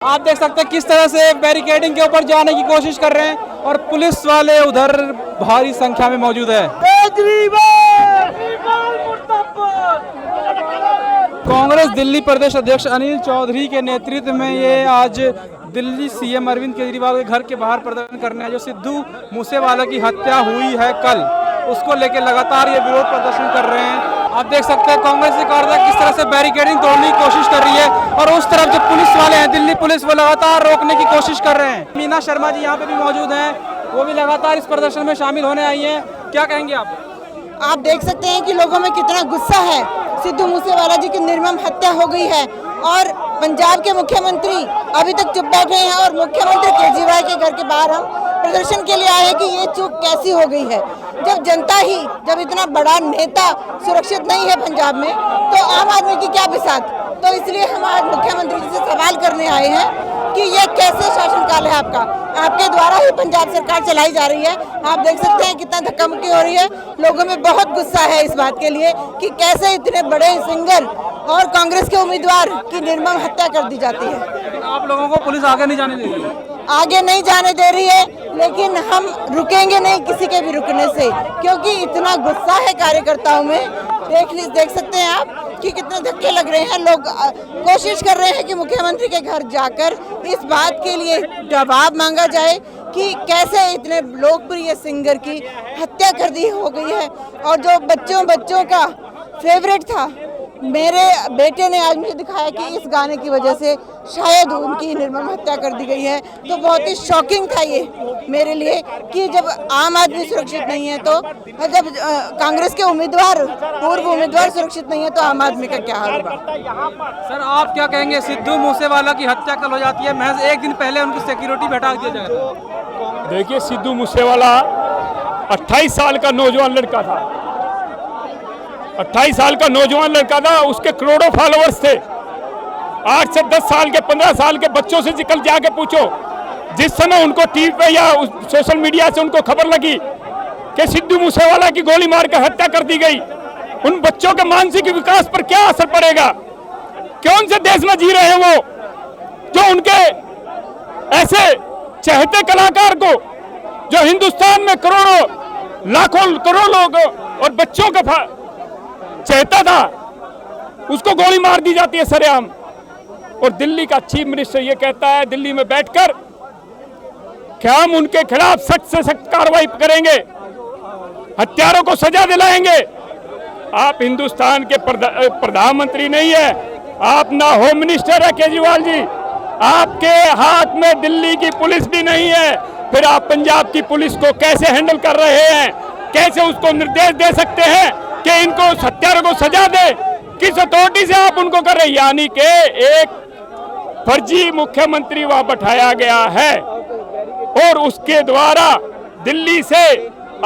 आप देख सकते हैं किस तरह से बैरिकेडिंग के ऊपर जाने की कोशिश कर रहे हैं और पुलिस वाले उधर भारी संख्या में मौजूद है। कांग्रेस दिल्ली प्रदेश अध्यक्ष अनिल चौधरी के नेतृत्व में ये आज दिल्ली सीएम अरविंद केजरीवाल के घर के बाहर प्रदर्शन करने हैं। जो सिद्धू मूसेवाला की हत्या हुई है कल, उसको लेकर लगातार ये विरोध प्रदर्शन कर रहे हैं। आप देख सकते हैं कांग्रेस की कार्यकर्ता किस तरह से बैरिकेडिंग तोड़ने की कोशिश कर रही है और उस तरफ जो पुलिस वाले हैं, दिल्ली पुलिस, वो लगातार रोकने की कोशिश कर रहे हैं। मीना शर्मा जी यहाँ पे भी मौजूद हैं, वो भी लगातार इस प्रदर्शन में शामिल होने आई हैं। क्या कहेंगे आप? आप देख सकते हैं कि लोगों में कितना गुस्सा है। सिद्धू मूसेवाला जी की निर्मम हत्या हो गई है और पंजाब के मुख्यमंत्री अभी तक चुप बैठे हैं और मुख्यमंत्री केजरीवाल के घर के बाहर हम प्रदर्शन के लिए आए हैं कि ये चूक कैसी हो गई है। जब जनता ही, जब इतना बड़ा नेता सुरक्षित नहीं है पंजाब में, तो आम आदमी की क्या बिसात। तो इसलिए हम आज मुख्यमंत्री जी से सवाल करने आए हैं कि ये कैसे शासनकाल है आपका, आपके द्वारा ही पंजाब सरकार चलाई जा रही है। आप देख सकते हैं कितना धक्का मुक्की हो रही है। लोगों में बहुत गुस्सा है इस बात के लिए कि कैसे इतने बड़े सिंगर और कांग्रेस के उम्मीदवार की निर्मम हत्या कर दी जाती है। लेकिन आप लोगों को पुलिस आगे नहीं जाने दे रही है। आगे नहीं जाने दे रही है, लेकिन हम रुकेंगे नहीं किसी के भी रुकने से, क्योंकि इतना गुस्सा है कार्यकर्ताओं में। देख सकते हैं आप कि कितने धक्के लग रहे हैं। लोग कोशिश कर रहे हैं कि मुख्यमंत्री के घर जाकर इस बात के लिए जवाब मांगा जाए कि कैसे इतने लोकप्रिय सिंगर की हत्या कर दी हो गई है। और जो बच्चों का फेवरेट था, मेरे बेटे ने आज मुझे दिखाया कि इस गाने की वजह से शायद उनकी निर्मम हत्या कर दी गई है। तो बहुत ही शॉकिंग था ये मेरे लिए कि जब आम आदमी सुरक्षित नहीं है, तो जब कांग्रेस के उम्मीदवार, पूर्व उम्मीदवार सुरक्षित नहीं है, तो आम आदमी का क्या हाल होगा। सर आप क्या कहेंगे? सिद्धू मूसेवाला की हत्या कल हो जाती है, महज एक दिन पहले उनकी सिक्योरिटी बैठा दिया जाएगा। देखिए, सिद्धू मूसेवाला 28 साल का नौजवान लड़का था। 28 साल का नौजवान लड़का था, उसके करोड़ों फॉलोअर्स थे। 8 से 10 साल के, 15 साल के बच्चों से कल जाके पूछो, जिस समय उनको टीवी पे या सोशल मीडिया से उनको खबर लगी कि सिद्धू मूसेवाला की गोली मार कर हत्या कर दी गई, उन बच्चों के मानसिक विकास पर क्या असर पड़ेगा? कौन से देश में जी रहे हैं वो, जो उनके ऐसे चहेते कलाकार को, जो हिंदुस्तान में करोड़ों, लाखों करोड़ों लोग और बच्चों का चाहता था, उसको गोली मार दी जाती है सरेआम। और दिल्ली का चीफ मिनिस्टर ये कहता है दिल्ली में बैठकर कि हम उनके खिलाफ सख्त से सख्त कार्रवाई करेंगे, हत्यारों को सजा दिलाएंगे। आप हिंदुस्तान के प्रधानमंत्री नहीं है, आप ना होम मिनिस्टर है केजरीवाल जी, आपके हाथ में दिल्ली की पुलिस भी नहीं है। फिर आप पंजाब की पुलिस को कैसे हैंडल कर रहे हैं? कैसे उसको निर्देश दे सकते हैं कि इनको हत्यारों को सजा दे? किस अथॉरिटी से आप उनको कर रहे हैं? यानी कि एक फर्जी मुख्यमंत्री वहां बैठाया गया है और उसके द्वारा दिल्ली से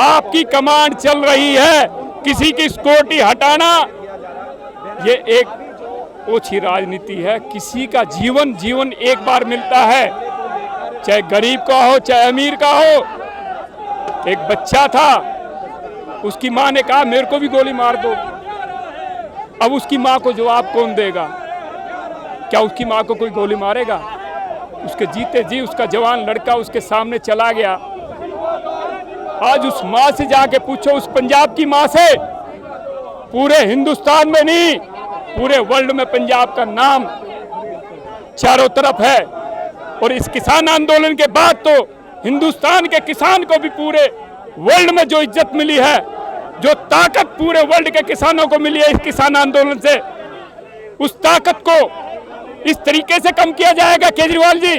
आपकी कमांड चल रही है। किसी की सिक्योरिटी हटाना ये एक ओछी राजनीति है। किसी का जीवन एक बार मिलता है, चाहे गरीब का हो चाहे अमीर का हो। एक बच्चा था, उसकी मां ने कहा मेरे को भी गोली मार दो। अब उसकी मां को जवाब कौन देगा? क्या उसकी मां को कोई गोली मारेगा? उसके जीते जी उसका जवान लड़का उसके सामने चला गया। आज उस मां से जाके पूछो, उस पंजाब की मां से, पूरे हिंदुस्तान में नहीं पूरे वर्ल्ड में पंजाब का नाम चारों तरफ है। और इस किसान आंदोलन के बाद तो हिंदुस्तान के किसान को भी पूरे वर्ल्ड में जो इज्जत मिली है, जो ताकत पूरे वर्ल्ड के किसानों को मिली है इस किसान आंदोलन से, उस ताकत को इस तरीके से कम किया जाएगा? केजरीवाल जी,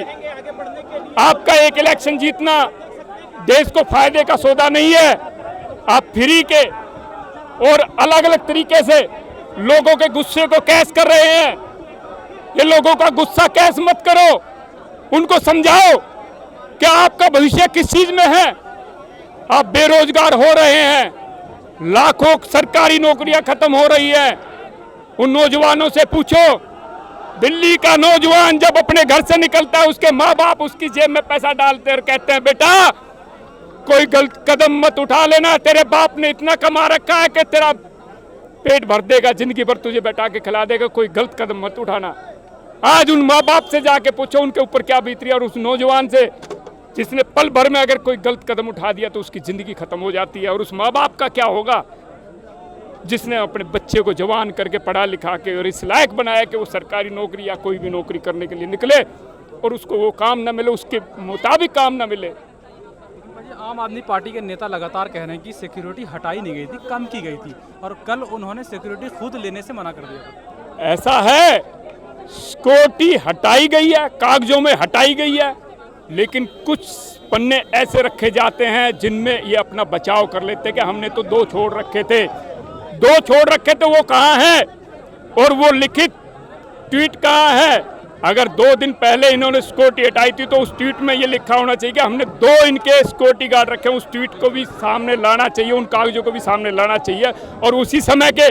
आपका एक इलेक्शन जीतना देश को फायदे का सौदा नहीं है। आप फ्री के और अलग अलग तरीके से लोगों के गुस्से को कैश कर रहे हैं। ये लोगों का गुस्सा कैश मत करो, उनको समझाओ कि आपका भविष्य किस चीज में है। आप बेरोजगार हो रहे हैं, लाखों सरकारी नौकरियां खत्म हो रही है। उन नौजवानों से पूछो, दिल्ली का नौजवान जब अपने घर से निकलता है, उसके माँ बाप उसकी जेब में पैसा डालते हैं और कहते हैं बेटा कोई गलत कदम मत उठा लेना, तेरे बाप ने इतना कमा रखा है कि तेरा पेट भर देगा, जिंदगी भर तुझे बैठा के खिला देगा, कोई गलत कदम मत उठाना। आज उन माँ बाप से जाके पूछो उनके ऊपर क्या बीत रही है, और उस नौजवान से जिसने पल भर में अगर कोई गलत कदम उठा दिया तो उसकी ज़िंदगी ख़त्म हो जाती है। और उस माँ बाप का क्या होगा जिसने अपने बच्चे को जवान करके पढ़ा लिखा के और इस लायक बनाया कि वो सरकारी नौकरी या कोई भी नौकरी करने के लिए निकले और उसको वो काम ना मिले, उसके मुताबिक काम ना मिले। आम आदमी पार्टी के नेता लगातार कह रहे हैं कि सिक्योरिटी हटाई नहीं गई थी, कम की गई थी, और कल उन्होंने सिक्योरिटी खुद लेने से मना कर दिया। ऐसा है, सिक्योरिटी हटाई गई है, कागजों में हटाई गई है, लेकिन कुछ पन्ने ऐसे रखे जाते हैं जिनमें ये अपना बचाव कर लेते हैं कि हमने तो 2 छोड़ रखे थे, 2 छोड़ रखे थे, वो कहाँ है? और वो लिखित ट्वीट कहाँ है? अगर 2 दिन पहले इन्होंने सिक्योरिटी हटाई थी तो उस ट्वीट में ये लिखा होना चाहिए कि हमने 2 इनके सिक्योरिटी गार्ड रखे हैं। उस ट्वीट को भी सामने लाना चाहिए, उन कागजों को भी सामने लाना चाहिए। और उसी समय के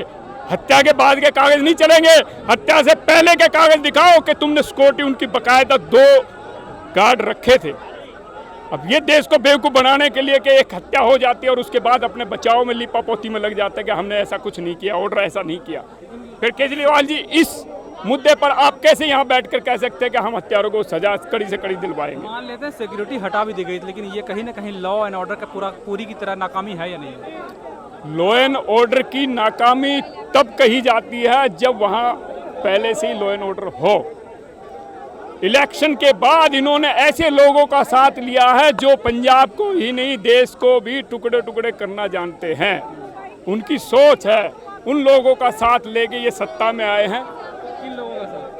हत्या के बाद के कागज नहीं चलेंगे, हत्या से पहले के कागज दिखाओ कि तुमने सिक्योरिटी उनकी बकायदा 2 गार्ड रखे थे। अब ये देश को बेवकूफ़ बनाने के लिए कि एक हत्या हो जाती है और उसके बाद अपने बचाव में लीपापोती में लग जाते हैं कि हमने ऐसा कुछ नहीं किया, ऑर्डर ऐसा नहीं किया। फिर केजरीवाल जी, इस मुद्दे पर आप कैसे यहाँ बैठकर कह सकते हैं कि हम हत्यारों को सजा कड़ी से कड़ी दिलवाएंगे? मान लेते हैं सिक्योरिटी हटा भी दी गई थी, लेकिन ये कहीं ना कहीं लॉ एंड ऑर्डर का पूरी की तरह नाकामी है या नहीं है? लॉ एंड ऑर्डर की नाकामी तब कही जाती है जब वहाँ पहले से ही लॉ एंड ऑर्डर हो। इलेक्शन के बाद इन्होंने ऐसे लोगों का साथ लिया है जो पंजाब को ही नहीं देश को भी टुकड़े टुकड़े करना जानते हैं। उनकी सोच है, उन लोगों का साथ लेके ये सत्ता में आए हैं। किन लोगों का साथ?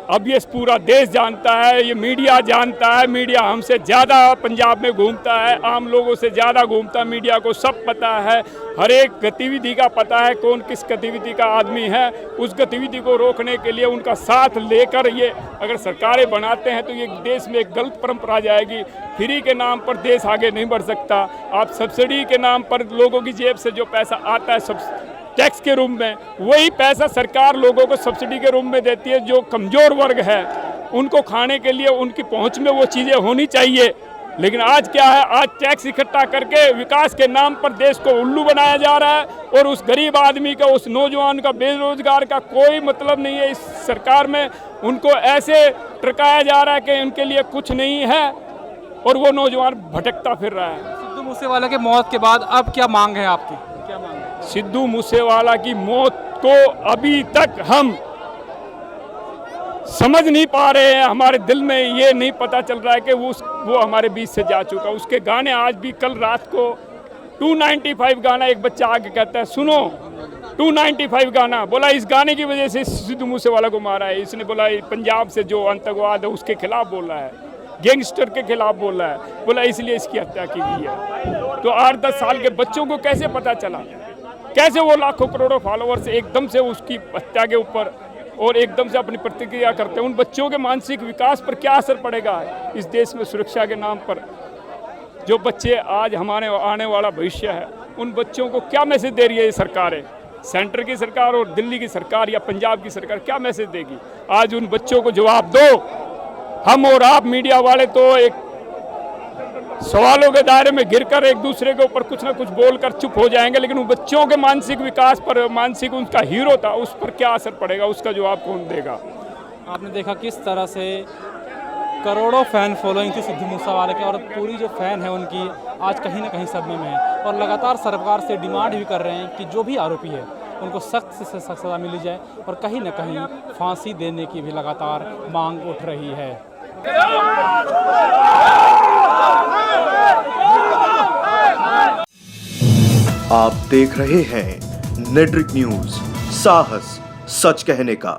अब ये पूरा देश जानता है, ये मीडिया जानता है, मीडिया हमसे ज़्यादा पंजाब में घूमता है, आम लोगों से ज़्यादा घूमता है, मीडिया को सब पता है, हर एक गतिविधि का पता है, कौन किस गतिविधि का आदमी है। उस गतिविधि को रोकने के लिए उनका साथ लेकर ये अगर सरकारें बनाते हैं तो ये देश में एक गलत परंपरा जाएगी। फ्री के नाम पर देश आगे नहीं बढ़ सकता। आप सब्सिडी के नाम पर लोगों की जेब से जो पैसा आता है सब टैक्स के रूप में, वही पैसा सरकार लोगों को सब्सिडी के रूप में देती है। जो कमज़ोर वर्ग है उनको खाने के लिए उनकी पहुंच में वो चीज़ें होनी चाहिए। लेकिन आज क्या है, आज टैक्स इकट्ठा करके विकास के नाम पर देश को उल्लू बनाया जा रहा है और उस गरीब आदमी का, उस नौजवान का, बेरोजगार का कोई मतलब नहीं है। इस सरकार में उनको ऐसे टरकाया जा रहा है कि उनके लिए कुछ नहीं है और वो नौजवान भटकता फिर रहा है। सिद्धू मूसेवाला के मौत के बाद अब क्या मांग है आपकी? क्या मांग है? सिद्धू मूसेवाला की मौत को अभी तक हम समझ नहीं पा रहे हैं। हमारे दिल में ये नहीं पता चल रहा है कि वो हमारे बीच से जा चुका। उसके गाने आज भी, कल रात को 295 गाना एक बच्चा आके कहता है सुनो 295 गाना, बोला इस गाने की वजह से सिद्धू मूसेवाला को मारा है। इसने बोला पंजाब से जो आतंकवाद है उसके खिलाफ बोल रहा है, गैंगस्टर के खिलाफ बोल रहा है, बोला इसलिए इसकी हत्या की गई है। तो 8-10 साल के बच्चों को कैसे पता चला? कैसे वो लाखों करोड़ों फॉलोअर्स एकदम से उसकी हत्या के ऊपर और एकदम से अपनी प्रतिक्रिया करते हैं? उन बच्चों के मानसिक विकास पर क्या असर पड़ेगा इस देश में सुरक्षा के नाम पर? जो बच्चे आज हमारे आने वाला भविष्य है, उन बच्चों को क्या मैसेज दे रही है ये सरकारें? सेंटर की सरकार और दिल्ली की सरकार या पंजाब की सरकार क्या मैसेज देगी? आज उन बच्चों को जवाब दो। हम और आप मीडिया वाले तो एक सवालों के दायरे में घिरकर एक दूसरे के ऊपर कुछ ना कुछ बोलकर चुप हो जाएंगे, लेकिन उन बच्चों के मानसिक विकास पर, मानसिक उनका हीरो था, उस पर क्या असर पड़ेगा? उसका जवाब कौन देगा? आपने देखा किस तरह से करोड़ों फैन फॉलोइंग थी सिद्धू मूसेवाला के, और पूरी जो फैन है उनकी आज कहीं ना कहीं सदमे में है और लगातार सरकार से डिमांड भी कर रहे हैं कि जो भी आरोपी है उनको सख्त से सख्त सज़ा मिली जाए और कहीं ना कहीं फांसी देने की भी लगातार मांग उठ रही है। आप देख रहे हैं नेट्रिक न्यूज, साहस सच कहने का।